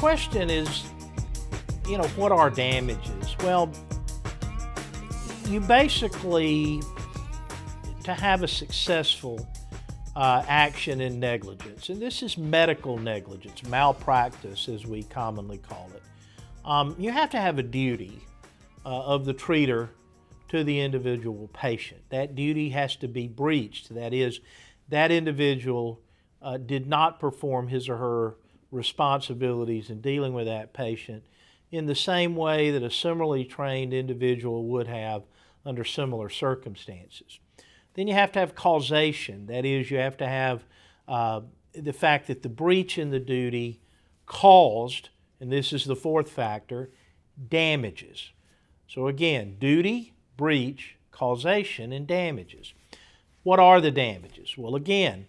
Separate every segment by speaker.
Speaker 1: question is, what are damages? Well, you basically, to have a successful action in negligence, and this is medical negligence, malpractice as we commonly call it, you have to have a duty of the treater to the individual patient. That duty has to be breached. That is, that individual did not perform his or her responsibilities in dealing with that patient in the same way that a similarly trained individual would have under similar circumstances. Then you have to have causation. That is, you have to have the fact that the breach in the duty caused, and this is the fourth factor, damages. So again, duty, breach, causation, and damages. What are the damages? Well, again,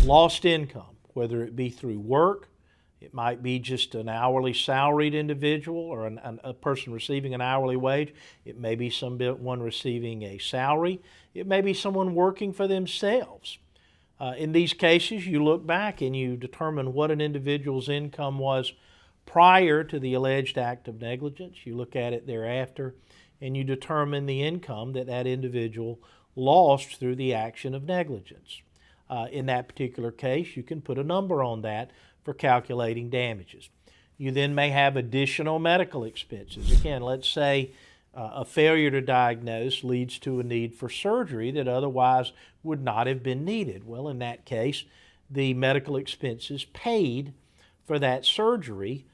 Speaker 1: lost income, whether it be through work, it might be just an hourly salaried individual or a person receiving an hourly wage. It may be someone receiving a salary. It may be someone working for themselves. In these cases, you look back and you determine what an individual's income was prior to the alleged act of negligence. You look at it thereafter and you determine the income that that individual lost through the action of negligence. In that particular case, you can put a number on that for calculating damages. You then may have additional medical expenses. Again, let's say a failure to diagnose leads to a need for surgery that otherwise would not have been needed. Well, in that case, the medical expenses paid for that surgery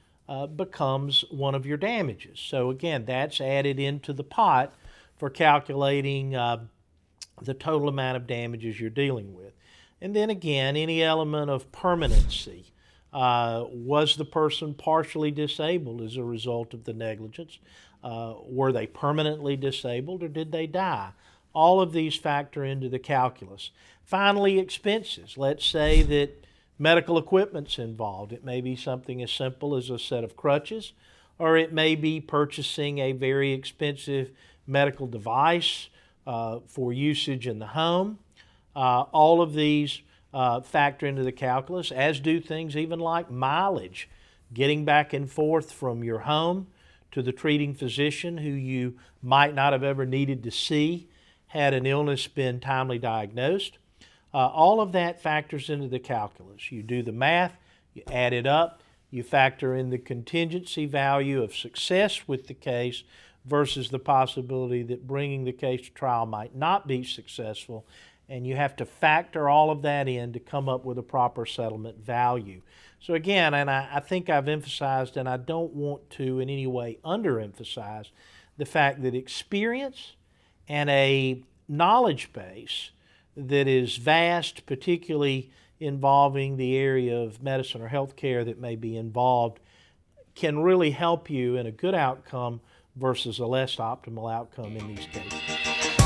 Speaker 1: becomes one of your damages. So again, that's added into the pot for calculating the total amount of damages you're dealing with. And then again, any element of permanency. Was the person partially disabled as a result of the negligence? Were they permanently disabled or did they die? All of these factor into the calculus. Finally, expenses. Let's say that medical equipment's involved. It may be something as simple as a set of crutches, or it may be purchasing a very expensive medical device for usage in the home. All of these factor into the calculus, as do things even like mileage, getting back and forth from your home to the treating physician who you might not have ever needed to see had an illness been timely diagnosed. All of that factors into the calculus. You do the math, you add it up, you factor in the contingency value of success with the case versus the possibility that bringing the case to trial might not be successful, and you have to factor all of that in to come up with a proper settlement value. So again, and I think I've emphasized, and I don't want to in any way underemphasize, the fact that experience and a knowledge base that is vast, particularly involving the area of medicine or healthcare that may be involved, can really help you in a good outcome versus a less optimal outcome in these cases.